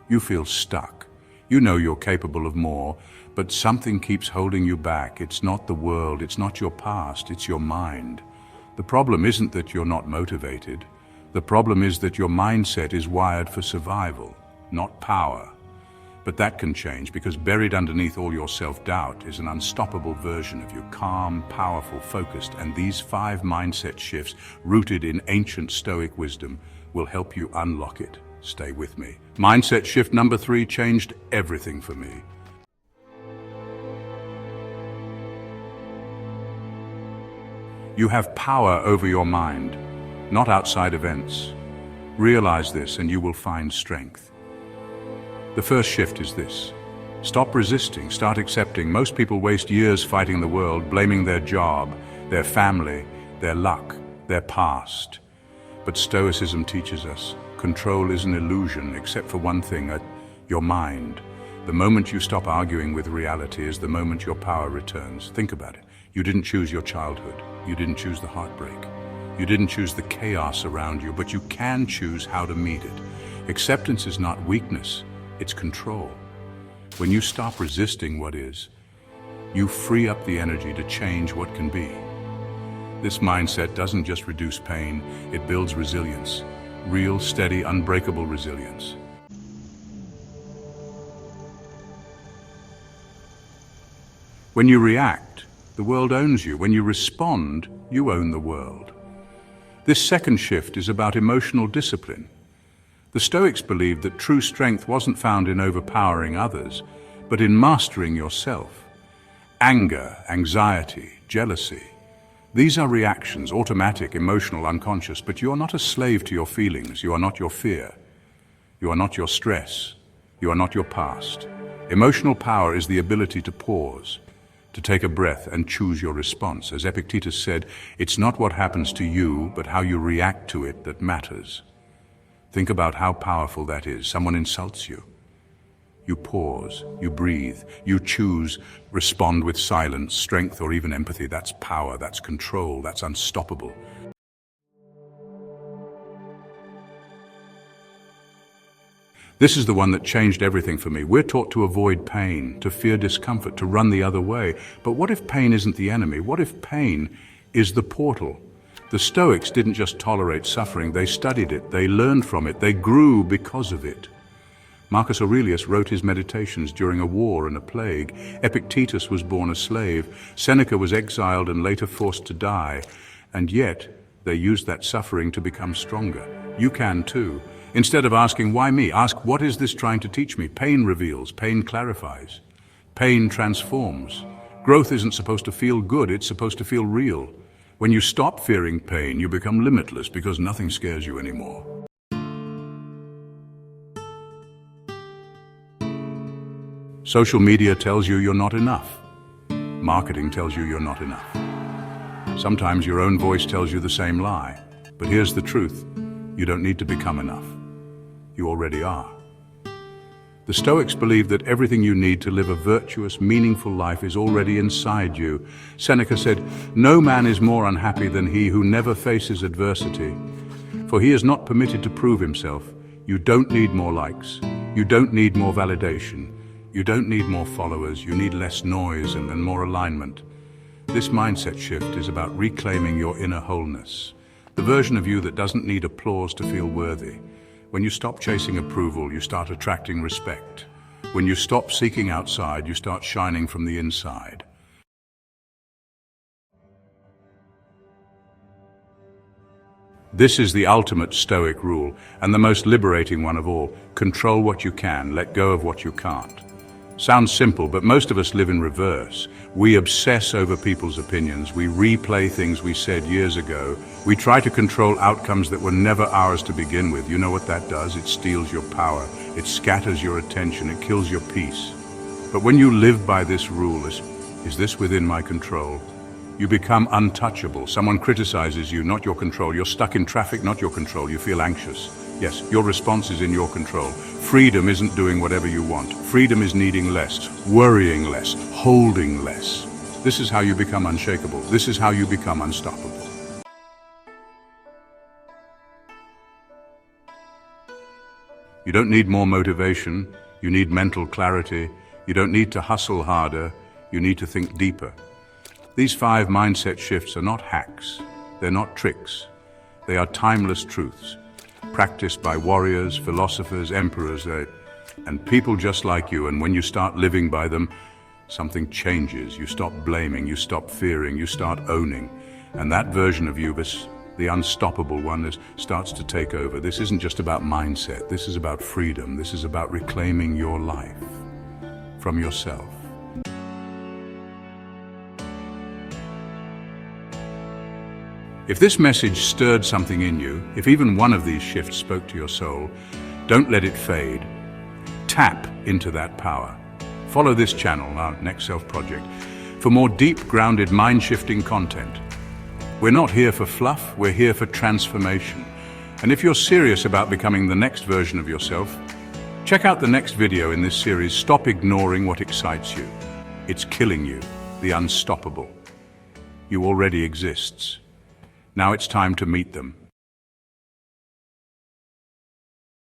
You feel stuck. You know you're capable of more, but something keeps holding you back. It's not the world, it's not your past, it's your mind. The problem isn't that you're not motivated. The problem is that your mindset is wired for survival, not power. But that can change, because buried underneath all your self-doubt is an unstoppable version of you, calm, powerful, focused, and these 5 mindset shifts, rooted in ancient Stoic wisdom, will help you unlock it. Stay with me. Mindset shift number 3 changed everything for me. You have power over your mind, not outside events. Realize this and you will find strength. The first shift is this. Stop resisting, start accepting. Most people waste years fighting the world, blaming their job, their family, their luck, their past. But Stoicism teaches us control is an illusion, except for one thing, your mind. The moment you stop arguing with reality is the moment your power returns. Think about it. You didn't choose your childhood. You didn't choose the heartbreak. You didn't choose the chaos around you, but you can choose how to meet it. Acceptance is not weakness, it's control. When you stop resisting what is, you free up the energy to change what can be. This mindset doesn't just reduce pain, it builds resilience. Real, steady, unbreakable resilience. When you react, the world owns you. When you respond, you own the world. This second shift is about emotional discipline. The Stoics believed that true strength wasn't found in overpowering others, but in mastering yourself. Anger, anxiety, jealousy. These are reactions, automatic, emotional, unconscious, but you are not a slave to your feelings. You are not your fear. You are not your stress. You are not your past. Emotional power is the ability to pause, to take a breath and choose your response. As Epictetus said, it's not what happens to you, but how you react to it that matters. Think about how powerful that is. Someone insults you. You pause, you breathe, you choose, respond with silence, strength, or even empathy. That's power, that's control, that's unstoppable. This is the one that changed everything for me. We're taught to avoid pain, to fear discomfort, to run the other way. But what if pain isn't the enemy? What if pain is the portal? The Stoics didn't just tolerate suffering, they studied it, they learned from it, they grew because of it. Marcus Aurelius wrote his meditations during a war and a plague. Epictetus was born a slave. Seneca was exiled and later forced to die. And yet, they used that suffering to become stronger. You can too. Instead of asking, why me? Ask, what is this trying to teach me? Pain reveals, pain clarifies, pain transforms. Growth isn't supposed to feel good, it's supposed to feel real. When you stop fearing pain, you become limitless because nothing scares you anymore. Social media tells you you're not enough. Marketing tells you you're not enough. Sometimes your own voice tells you the same lie. But here's the truth. You don't need to become enough. You already are. The Stoics believe that everything you need to live a virtuous, meaningful life is already inside you. Seneca said, "No man is more unhappy than he who never faces adversity, for he is not permitted to prove himself." You don't need more likes. You don't need more validation. You don't need more followers. You need less noise and more alignment. This mindset shift is about reclaiming your inner wholeness, the version of you that doesn't need applause to feel worthy. When you stop chasing approval, you start attracting respect. When you stop seeking outside, you start shining from the inside. This is the ultimate Stoic rule, and the most liberating one of all. Control what you can, let go of what you can't. Sounds simple, but most of us live in reverse. We obsess over people's opinions. We replay things we said years ago. We try to control outcomes that were never ours to begin with. You know what that does? It steals your power. It scatters your attention. It kills your peace. But when you live by this rule, is this within my control? You become untouchable. Someone criticizes you, not your control. You're stuck in traffic, not your control. You feel anxious. Yes, your response is in your control. Freedom isn't doing whatever you want. Freedom is needing less, worrying less, holding less. This is how you become unshakable. This is how you become unstoppable. You don't need more motivation, you need mental clarity. You don't need to hustle harder, you need to think deeper. These 5 mindset shifts are not hacks, they're not tricks. They are timeless truths, practiced by warriors, philosophers, emperors, and people just like you. And when you start living by them, something changes. You stop blaming, you stop fearing, you start owning. And that version of you, the unstoppable one, starts to take over. This isn't just about mindset, this is about freedom. This is about reclaiming your life from yourself. If this message stirred something in you, if even one of these shifts spoke to your soul, don't let it fade. Tap into that power. Follow this channel, our Next Self Project, for more deep, grounded, mind-shifting content. We're not here for fluff, we're here for transformation. And if you're serious about becoming the next version of yourself, check out the next video in this series, Stop Ignoring What Excites You. It's killing you, the unstoppable. You already exists. Now it's time to meet them.